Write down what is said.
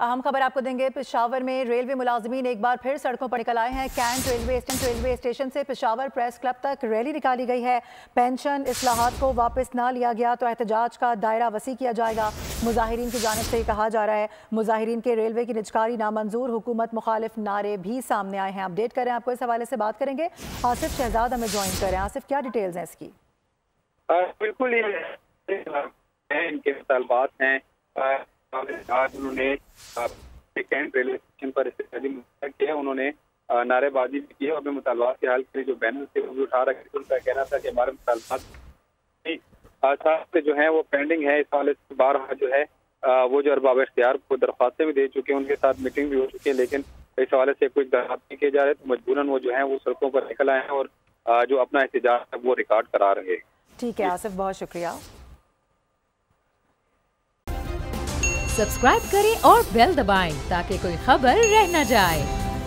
अहम खबर आपको देंगे। पेशावर में रेलवे मुलाजमीन एक बार फिर सड़कों पर निकल आए हैं। कैंट रेलवे स्टेशन से पेशावर प्रेस क्लब तक रैली निकाली गई है। पेंशन इस्लाहात को वापस ना लिया गया तो एहतजाज का दायरा वसी किया जाएगा। मुजाहिरीन की जानिब से कहा जा रहा है मुजाहिरीन के रेलवे की निजकारी नामंजूर, हुकूमत मुखालिफ नारे भी सामने आए हैं। अपडेट करें, आपको इस हवाले से बात करेंगे। आसिफ शहजाद हमें ज्वाइन करें। आसिफ, क्या डिटेल्स हैं इसकी? बिल्कुल ये इनके मुतालबात हैं। आज उन्होंने कैंट रेलवे स्टेशन पर इस्तेमाल किया, उन्होंने नारेबाजी भी की और अपने मुतालबात के हल के लिए जो बैनर थे वो भी उठा रखे थे। उनका कहना था कि हमारे मुतालबात जो है वो पेंडिंग है। इस हवाले से बारहा जो है वो जो अरबाब इख्तियार को दरख्वास्तें भी दे चुके हैं, उनके साथ मीटिंग भी हो चुकी है, लेकिन इस हवाले से कुछ दराज नहीं किए जा रहे, तो मजबूरन वो जो है वो सड़कों पर निकल आए हैं और जो अपना एहतजाज है वो रिकॉर्ड करा रहे हैं। ठीक है आसिफ, बहुत शुक्रिया। सब्सक्राइब करें और बेल दबाएं ताकि कोई खबर रह न जाए।